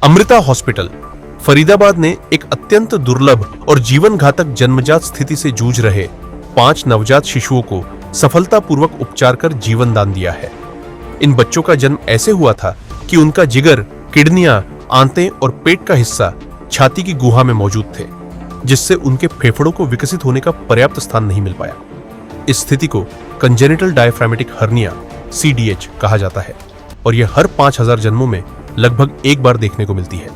Amrita hospital Faridabad ने एक अत्यंत दुर्लभ और जीवन घातक जन्मजात स्थिति से जूझ रहे 5 नवजात शिशुओं को सफलतापूर्वक उपचार कर जीवन दान दिया है। इन बच्चों का जन्म ऐसे हुआ था कि उनका जिगर, किडनियां, आंतें और पेट का हिस्सा छाती की गुहा में मौजूद थे, जिससे उनके फेफड़ों को विकसित होने का पर्याप्त स्थान नहीं मिल पाया। इस स्थिति को कंजेनिटल डायफ्रामेटिक हर्निया CDH कहा जाता है और यह हर 5000 जन्मों में लगभग एक बार देखने को मिलती है।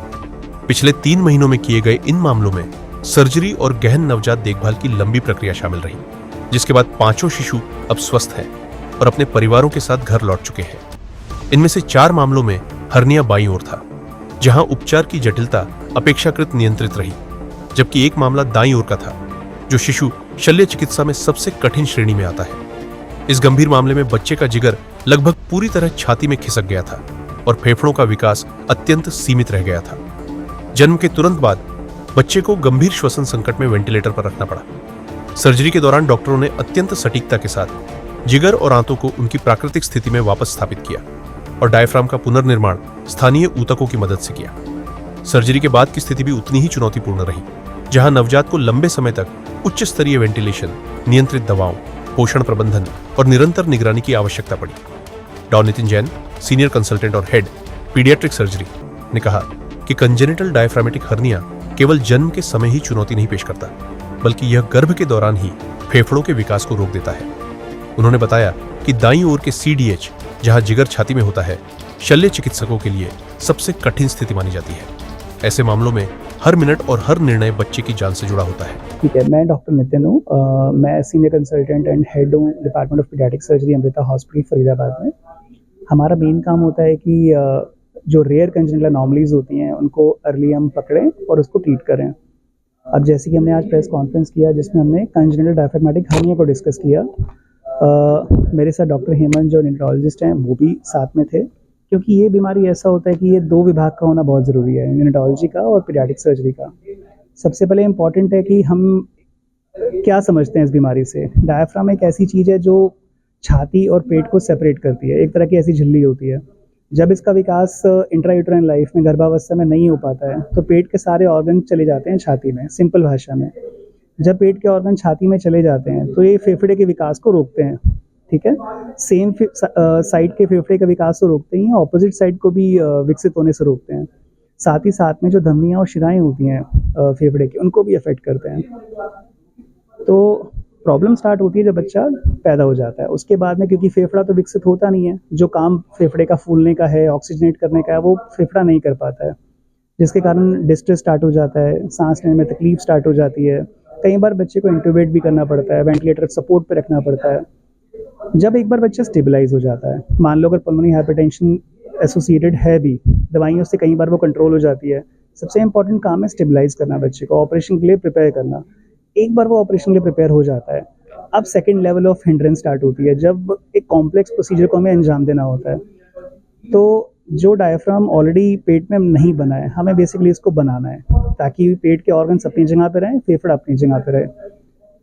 पिछले 3 महीनों में किए गए इन मामलों में सर्जरी और गहन नवजात देखभाल की लंबी प्रक्रिया शामिल रही, जिसके बाद 5 शिशु अब स्वस्थ हैं और अपने परिवारों के साथ घर लौट चुके हैं। इनमें से 4 मामलों में हर्निया बाईं ओर था, जहां उपचार की जटिलता अपेक्षाकृत नियंत्रित रही, जबकि एक मामला दाईं ओर का था, जो शिशु शल्य चिकित्सा में सबसे कठिन श्रेणी में आता है। इस गंभीर मामले में बच्चे का जिगर लगभग पूरी तरह छाती में खिसक गया था और फेफड़ों का विकास अत्यंत सीमित रह गया था। जन्म के तुरंत बाद बच्चे को गंभीर श्वसन संकट में वेंटिलेटर पर रखना पड़ा। सर्जरी के दौरान डॉक्टरों ने अत्यंत सटीकता के साथ जिगर और आंतों को उनकी प्राकृतिक स्थिति में वापस स्थापित किया और डायफ्राम का पुनर्निर्माण स्थानीय ऊतकों की मदद से किया। सर्जरी के बाद की स्थिति भी उतनी ही चुनौतीपूर्ण रही, जहां नवजात को लंबे समय तक उच्च स्तरीय वेंटिलेशन, नियंत्रित दवाओं, पोषण प्रबंधन और निरंतर निगरानी की आवश्यकता पड़ी। डॉ. नितिन जैन, सीनियर कंसल्टेंट और हेड पीडियाट्रिक सर्जरी, ने कहा कि कंजेनिटल डायफ्रामेटिक हर्निया केवल जन्म के समय ही चुनौती नहीं पेश करता, बल्कि यह गर्भ के दौरान ही फेफड़ों के विकास को रोक देता है। उन्होंने बताया कि दाईं ओर के CDH, जहां जिगर छाती में होता है, शल्य चिकित्सकों के लिए सबसे कठिन स्थिति मानी जाती है। ऐसे मामलों में हर मिनट और हर निर्णय बच्चे की जान से जुड़ा होता है। ठीक है, मैं डॉक्टर नितिन हूँ। मैं सीनियर कंसल्टेंट एंड हेड हूँ department of paediatric surgery Amrita hospital Faridabad में। हमारा मेन काम होता है कि जो रेयर कंजेनिटल एनोमलीज होती हैं उनको अर्ली हम पकड़ें और उसको ट्रीट करें। अब जैसे कि हमने आज प्रेस कॉन्फ्रेंस किया जिसमें हमने कंजेनिटल डायफ्रामेटिक हर्निया को डिस्कस किया। मेरे साथ डॉक्टर हेमंत जो न्यूरोलॉजिस्ट हैं वो भी साथ में थे, क्योंकि ये बीमारी ऐसा होता है कि ये 2 विभाग का होना बहुत ज़रूरी है, न्यूरोलॉजी का और पीडियाट्रिक सर्जरी का। सबसे पहले इम्पॉर्टेंट है कि हम क्या समझते हैं इस बीमारी से। डायफ्राम एक ऐसी चीज़ है जो छाती और पेट को सेपरेट करती है, एक तरह की ऐसी झिल्ली होती है। जब इसका विकास इंट्रायूटेराइन लाइफ में गर्भावस्था में नहीं हो पाता है तो पेट के सारे ऑर्गन चले जाते हैं छाती में, सिंपल भाषा में। जब पेट के ऑर्गन छाती में चले जाते हैं तो ये फेफड़े के विकास को रोकते हैं, ठीक है। सेम साइड के फेफड़े का विकास तो रोकते ही हैं, ऑपोजिट साइड को भी विकसित होने से रोकते हैं। साथ ही साथ में जो धमनियाँ और शिराएँ होती हैं फेफड़े की, उनको भी अफेक्ट करते हैं। तो प्रॉब्लम स्टार्ट होती है जब बच्चा पैदा हो जाता है। उसके बाद में क्योंकि फेफड़ा तो विकसित होता नहीं है, जो काम फेफड़े का फूलने का है, ऑक्सीजनेट करने का है, वो फेफड़ा नहीं कर पाता है, जिसके कारण डिस्ट्रेस स्टार्ट हो जाता है, सांस लेने में तकलीफ स्टार्ट हो जाती है। कई बार बच्चे को इंट्यूबेट भी करना पड़ता है, वेंटिलेटर सपोर्ट पे रखना पड़ता है। जब एक बार बच्चा स्टेबलाइज हो जाता है, मान लो अगर पल्मोनरी हाइपरटेंशन एसोसिएटेड है भी, दवाइयों से कई बार वो कंट्रोल हो जाती है। सबसे इंपॉर्टेंट काम है स्टेबलाइज करना बच्चे को, ऑपरेशन के लिए प्रिपेयर करना। एक बार वो ऑपरेशन के लिए प्रिपेयर हो जाता है, अब second level of hindrance start होती है, जब एक कॉम्प्लेक्स प्रोसीजर को हमें अंजाम देना होता है। तो जो डायफ्राम ऑलरेडी पेट में नहीं बना है, हमें बेसिकली इसको बनाना है ताकि पेट के ऑर्गन्स अपनी जगह पे रहें, फेफड़ा अपनी जगह पे रहे।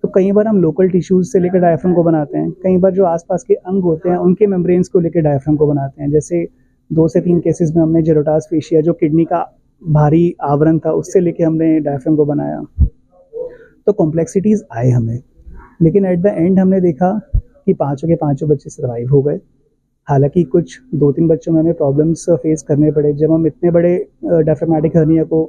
तो कई बार हम लोकल टिश्यूज से लेकर डायफ्राम को बनाते हैं, कई बार जो आसपास के अंग होते हैं उनके मेम्ब्रेन्स को लेकर डायफ्राम को बनाते हैं। जैसे 2 से 3 केसेस में हमने जेरोटास फेशिया, जो किडनी का भारी आवरण था, उससे लेके हमने डायफ्राम को बनाया। तो कॉम्प्लेक्सिटीज़ आए हमें, लेकिन एट द एंड हमने देखा कि 5 के 5 बच्चे सर्वाइव हो गए। हालांकि कुछ 2-3 बच्चों में हमें प्रॉब्लम्स फेस करने पड़े। जब हम इतने बड़े डायफ्रामेटिक हर्निया को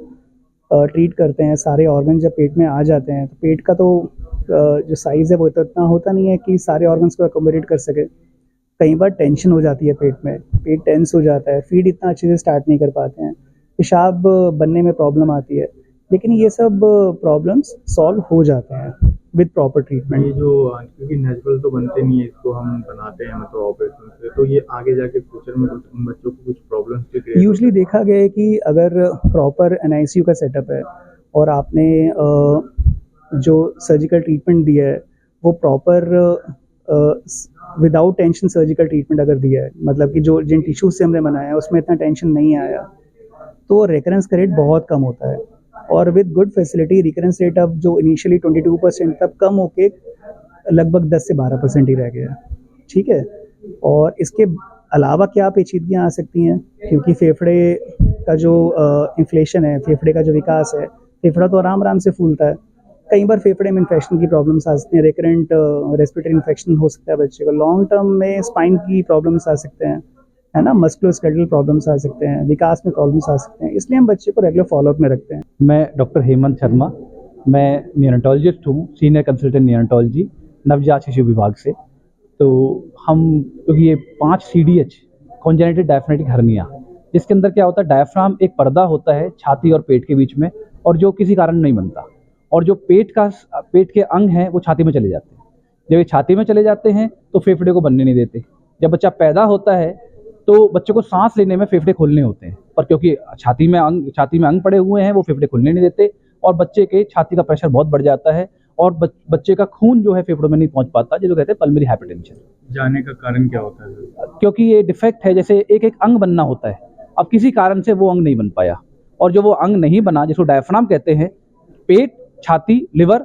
ट्रीट करते हैं, सारे ऑर्गन जब पेट में आ जाते हैं, तो पेट का तो जो साइज़ है वो तो इतना होता नहीं है कि सारे ऑर्गन्स को अकोमोडेट कर सके। कई बार टेंशन हो जाती है पेट में, पेट टेंस हो जाता है, फीड इतना अच्छे से स्टार्ट नहीं कर पाते हैं, पेशाब बनने में प्रॉब्लम आती है। लेकिन ये सब प्रॉब्लम्स सॉल्व हो जाते हैं विद प्रॉपर ट्रीटमेंट। ये जो क्योंकि नेचुरल तो बनते नहीं है, इसको हम बनाते हैं मतलब ऑपरेशन से, तो ये आगे जाके फ्यूचर में कुछ उन बच्चों को कुछ प्रॉब्लम्स भी क्रिएट यूजली देखा गया है कि अगर प्रॉपर NICU का सेटअप है और आपने जो सर्जिकल ट्रीटमेंट दिया है वो proper without tension surgical treatment अगर दिया है, मतलब कि जो जिन टिश्यूज से हमने बनाया है उसमें इतना टेंशन नहीं आया, तो रिकरेंस का रेट बहुत कम होता है। और with good facility recurrence rate अब जो इनिशियली 22% तब कम होके लगभग 10 से 12% ही रह गया, ठीक है। और इसके अलावा क्या पेचीदगियाँ आ सकती हैं, क्योंकि फेफड़े का जो इन्फ्लेशन है, फेफड़े का जो विकास है, फेफड़ा तो आराम आराम से फूलता है। कई बार फेफड़े में इन्फेक्शन की प्रॉब्लम्स आ सकती हैं, रिकरेंट रेस्पिरेटरी इन्फेक्शन हो सकता है बच्चे को, लॉन्ग टर्म में स्पाइन की प्रॉब्लम्स आ सकते हैं, है ना, मस्कुलोस्केलेटल प्रॉब्लम्स आ सकते हैं, विकास में प्रॉब्लम्स आ सकते हैं, इसलिए हम बच्चे को रेगुलर फॉलोअप में रखते हैं। मैं डॉक्टर हेमंत शर्मा, मैं नियोनेटोलॉजिस्ट हूँ, सीनियर कंसल्टेंट नियोनेटोलॉजी नवजात शिशु विभाग से। तो हम क्योंकि ये 5 CDH कॉन्जेनिटल डायफ्रेगमेटिक हर्निया, जिसके अंदर क्या होता है, डायफ्राम एक पर्दा होता है छाती और पेट के बीच में, और जो किसी कारण नहीं बनता, और जो पेट के अंग हैं वो छाती में चले जाते हैं। जब ये छाती में चले जाते हैं तो फेफड़े को बनने नहीं देते। जब बच्चा पैदा होता है तो बच्चे को सांस लेने में फेफड़े खोलने होते हैं, पर क्योंकि छाती में अंग पड़े हुए हैं, वो फेफड़े खोलने नहीं देते, और बच्चे के छाती का प्रेशर बहुत बढ़ जाता है, और बच्चे का खून जो है फेफड़ों में नहीं पहुंच पाता, जिसको कहते हैं पल्मोनरी हाइपरटेंशन। जाने का कारण क्या होता है सर? क्योंकि ये डिफेक्ट है, जैसे एक एक अंग बनना होता है, अब किसी कारण से वो अंग नहीं बन पाया, और जो वो अंग नहीं बना, जिसको डायफ्राम कहते हैं, पेट, छाती, लिवर,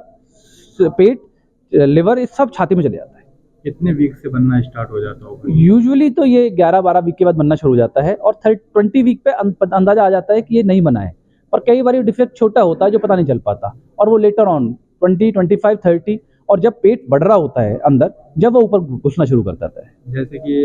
ये सब छाती में चले जाता है। कितने वीक से बनना स्टार्ट हो जाता होगा? यूजुअली तो ये 11-12 वीक के बाद बनना शुरू हो जाता है, और 20 वीक पे अंदाजा आ जाता है कि ये नहीं बना है। पर कई बार ये डिफेक्ट छोटा होता है जो पता नहीं चल पाता, और वो लेटर ऑन 20, 25, 30, और जब पेट बढ़ रहा होता है अंदर, जब वो ऊपर घुसना शुरू कर देता है। जैसे कि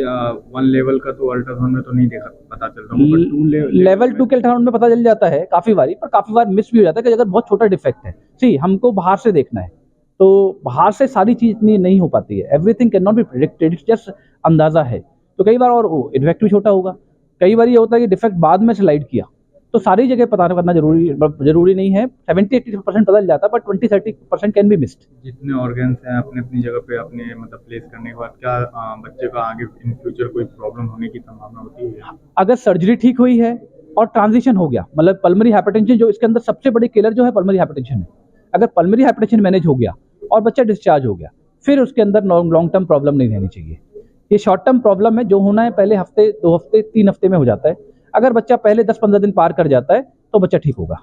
1 लेवल का तो अल्ट्रासाउंड में तो नहीं पता चलता होगा, 2 लेवल 2 के अल्ट्रासाउंड में पता चल जाता है काफ़ी बारी, पर काफ़ी बार मिस भी हो जाता है कि अगर बहुत छोटा डिफेक्ट है। सी, हमको बाहर से देखना है, तो बाहर से सारी चीज़ इतनी नहीं हो पाती है। Everything can not be predicted, it's just अंदाज़ा है। तो कई बार और डिफेक्ट भी छोटा होगा, कई बार ये होता है कि डिफेक्ट बाद में स्लाइड किया, तो सारी जगह पता करना जरूरी नहीं है। 70-80% पता चल जाता है, पर 20-30% कैन बी मिस्ड। जितने ऑर्गन्स हैं अपने अपनी जगह पे अपने मतलब प्लेस करने के बाद क्या बच्चे का आगे इन फ्यूचर कोई प्रॉब्लम होने की संभावना होती है? अगर सर्जरी ठीक हुई है और ट्रांजिशन हो गया, मतलब पल्मोनरी हाइपरटेंशन, जो इसके अंदर सबसे बड़ी किलर जो है पल्मोनरी हाइपरटेंशन है, अगर पल्मोनरी हाइपरटेंशन मैनेज हो गया और बच्चा डिस्चार्ज हो गया, फिर उसके अंदर लॉन्ग टर्म प्रॉब्लम नहीं रहनी चाहिए। ये शॉर्ट टर्म प्रॉब्लम है, जो होना है पहले हफ्ते, 2 हफ्ते, 3 हफ्ते में हो जाता है। अगर बच्चा पहले 10-15 दिन पार कर जाता है तो बच्चा ठीक होगा।